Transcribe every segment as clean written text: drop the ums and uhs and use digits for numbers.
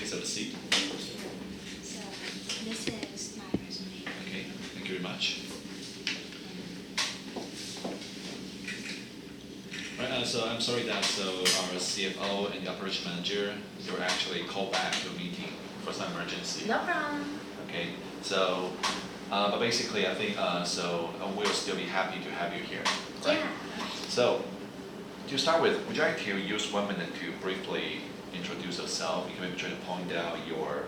please have a seat. So this is my resume. Okay, thank you very much. Right, so I'm sorry that our CFO and the operation manager, they were actually called back to a meeting for some emergency. No problem. Okay, so, but basically I think, we'll still be happy to have you here, right? Yeah. So, to start with, would you like to use 1 minute to briefly introduce yourself? You can maybe try to point out your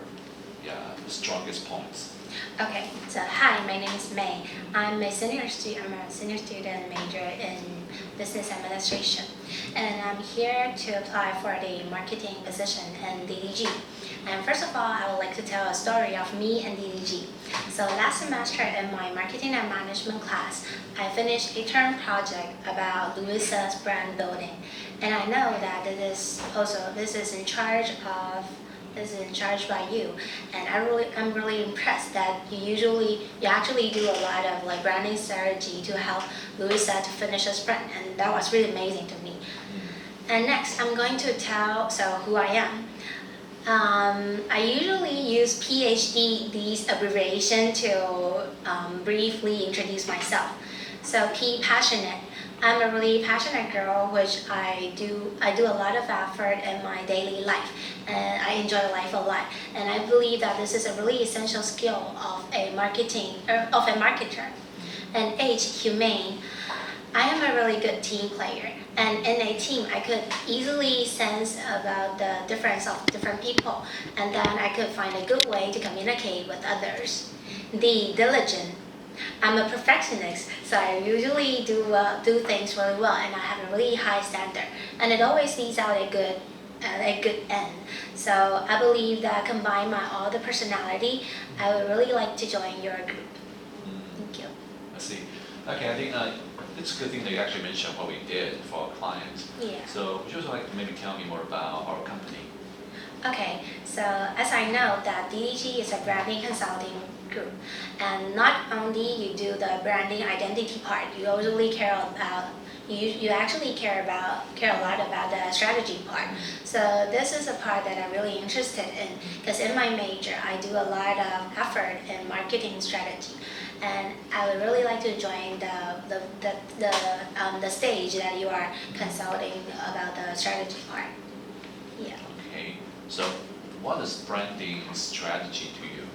strongest points. Okay. So hi, my name is May. I'm a senior student major in business administration, and I'm here to apply for the marketing position in DDG. And first of all, I would like to tell a story of me and DDG. So last semester in my marketing and management class, I finished a term project about Louisa's brand building, and I know that this is in charge by you, and I'm really impressed that you actually do a lot of like branding strategy to help Louisa to finish a sprint, and that was really amazing to me. And next, I'm going to tell who I am. I usually use PhD, these abbreviation, to briefly introduce myself. So P, passionate. I'm a really passionate girl, which I do a lot of effort in my daily life, and I enjoy life a lot. And I believe that this is a really essential skill of a marketer. And H, humane. I am a really good team player, and in a team I could easily sense about the difference of different people, and then I could find a good way to communicate with others. D, diligent. I'm a perfectionist, so I usually do things really well, and I have a really high standard, and it always leads out a good end. So I believe that combined by all the personality, I would really like to join your group. Thank you. I see. Okay, I think it's a good thing that you actually mentioned what we did for our clients. Yeah. So would you also like to maybe tell me more about our company? Okay, so as I know that DDG is a branding consulting group, and not only you do the branding identity part, you usually care about you actually care a lot about the strategy part. So this is a part that I'm really interested in, because in my major I do a lot of effort in marketing strategy, and I would really like to join the stage that you are consulting about the strategy part. Yeah. Okay, so what is branding strategy to you?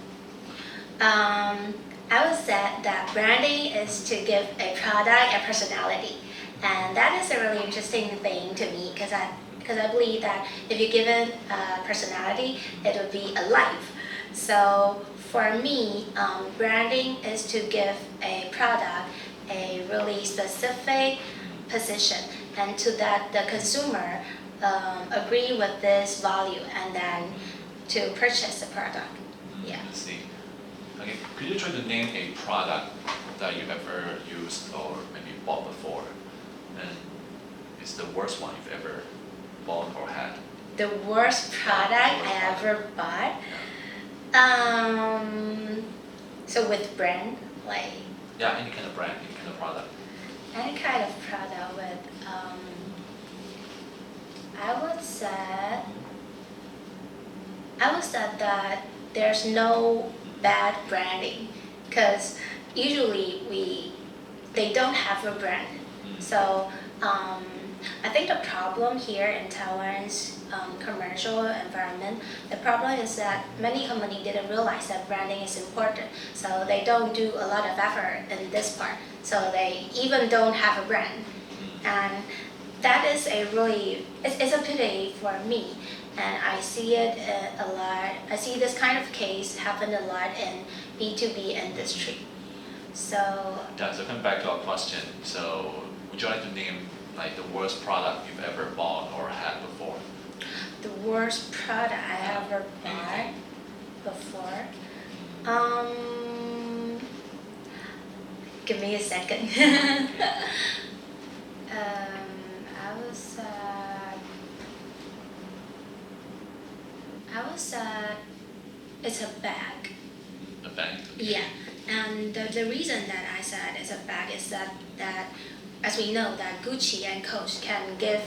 I would say that branding is to give a product a personality, and that is a really interesting thing to me, because I believe that if you give it a personality, it would be alive. So for me, branding is to give a product a really specific position, and to that the consumer agree with this value, and then to purchase the product. Yeah. I see. Okay, could you try to name a product that you ever used or maybe bought before, and it's the worst one you've ever bought or had? The worst product I ever bought. So with brand, like Yeah, any kind of brand, any kind of product. any kind of product with, I would say that there's no bad branding, because usually they don't have a brand. So I think the problem here in Taiwan's commercial environment, the problem is that many companies didn't realize that branding is important. So they don't do a lot of effort in this part. So they even don't have a brand. And that is it's a pity for me. And I see it a lot. I see this kind of case happen a lot in B2B industry. So Yeah, so coming back to our question, so would you like to name like the worst product you've ever bought or had before? the worst product I ever bought before. Give me a second. I was it's a bag. A bag? Yeah, and the reason that I said it's a bag is that as we know that Gucci and Coach can give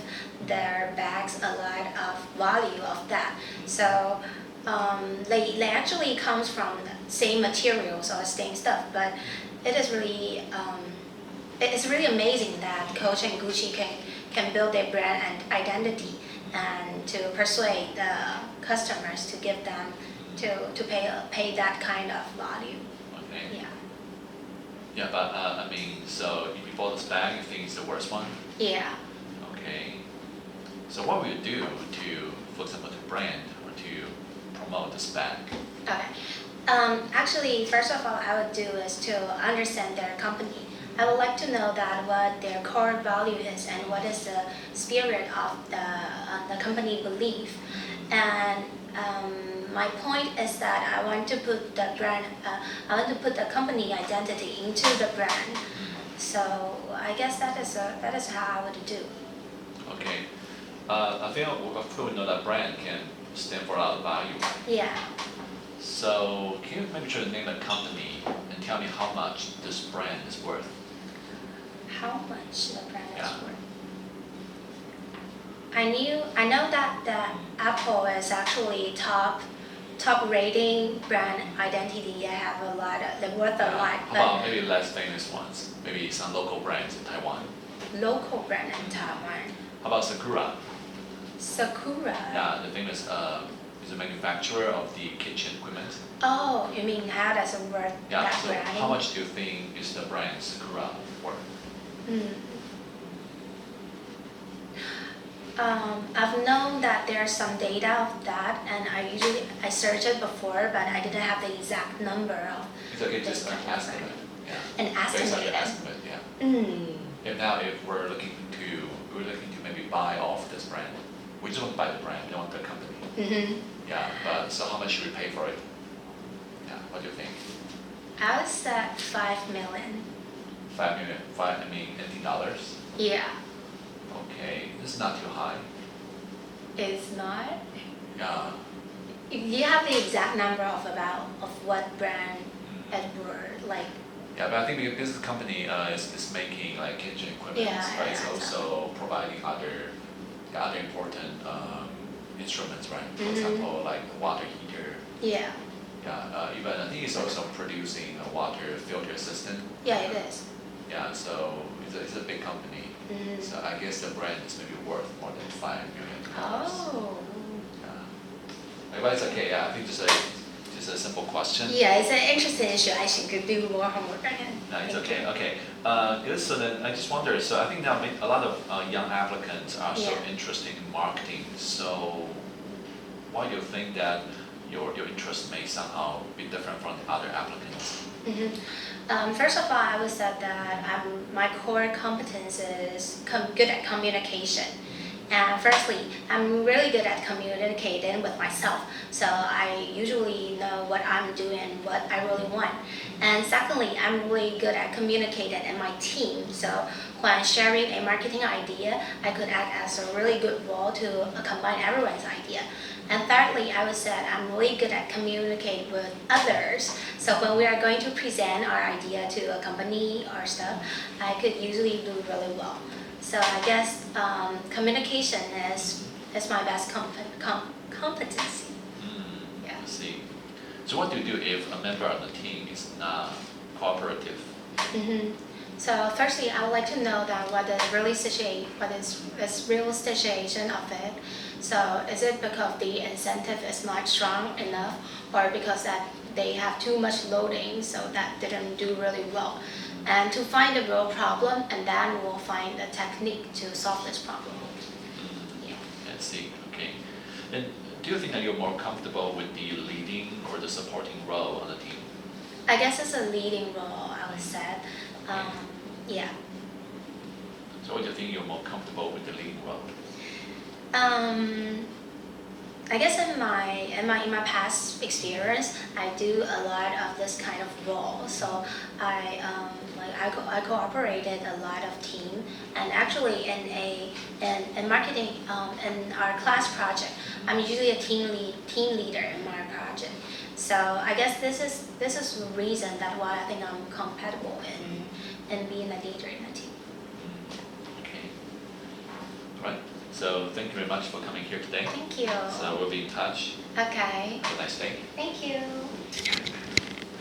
their bags a lot of value of that. So they actually comes from the same materials or same stuff, but it is really it's really amazing that Coach and Gucci can build their brand and identity and to persuade the customers to give them to pay that kind of value. Okay. Yeah. Yeah, but I mean, so if you bought this bag, you think it's the worst one? Yeah. Okay. So what will you do to, for example, to brand or to promote this bag? Okay. Actually, first of all, I would do is to understand their company. I would like to know that what their core value is and what is the spirit of the company belief. And my point is that I want to put the brand, I want to put the company identity into the brand. So I guess that is how I would do. Okay. I think of course we know that brand can stand for a lot of value. Yeah. So can you maybe try to name a company and tell me how much this brand is worth? How much the brand Yeah. is worth? I know that the Apple is actually top rating brand identity. They have a lot of they're worth a lot, How about maybe less famous ones? Maybe some local brands in Taiwan. but local brand in Taiwan. How about Sakura? Sakura. Yeah, the famous is a manufacturer of the kitchen equipment. Oh, you mean how does it work? Yeah. That So brand? how much do you think is the brand Sakura worth? I've known that there's some data of that, and I searched it before, but I didn't have the exact number of It's okay, just an Sakura estimate. brand. Yeah. An Based on your estimated. estimate, yeah. If we're looking to maybe buy off this brand, we just want to buy the brand, we don't want the company. Yeah, but so how much should we pay for it? Yeah, what do you think? I was at 5 million. 5 million, I mean $18? Yeah, Okay, this is not too high. it's not. Yeah. You have the exact number of what brand it were like. Yeah, but I think because the company is making like kitchen equipment, Yeah, but yeah, it's yeah. also providing other important instruments, right? For example, like the water heater. Yeah, Even I think it's also producing a water filter system. yeah, it is. Yeah, so it's a big company. So I guess the brand is maybe worth more than $5 million. Oh. Yeah. But it's okay. Yeah, I think just a simple question. Yeah, it's an interesting issue. I should do more homework again. No, it's Thank okay. you. Okay. Good. So then I just wonder. So I think now a lot of young applicants are so Yeah. interested in marketing. So why do you think that your interest may somehow be different from the other applicants? First of all, I would say that my core competence is good at communication. And firstly, I'm really good at communicating with myself. So I usually know what I'm doing, what I really want. And secondly, I'm really good at communicating in my team. So when sharing a marketing idea, I could act as a really good role to combine everyone's idea. And thirdly, I would say I'm really good at communicating with others. So when we are going to present our idea to a company or stuff, I could usually do really well. So I guess communication is my best competency. Yeah. I see. So what do you do if a member of the team is not cooperative? So firstly, I would like to know that what is real situation of it. So is it because the incentive is not strong enough, or because that they have too much loading, so that didn't do really well? And to find the real problem, and then we'll find a technique to solve this problem. Yeah. I see. Okay. And do you think that you're more comfortable with the leading or the supporting role on the team? I guess it's a leading role, I would say. Yeah. So what do you think you're more comfortable with the leading role? I guess in my past experience, I do a lot of this kind of role. So I cooperated a lot of team, and actually in marketing in our class project, I'm usually a team leader in my project. So I guess this is the reason that why I think I'm compatible in being a leader in a team. Okay. Right. So thank you very much for coming here today. Thank you. So we'll be in touch. Okay. Have a nice day.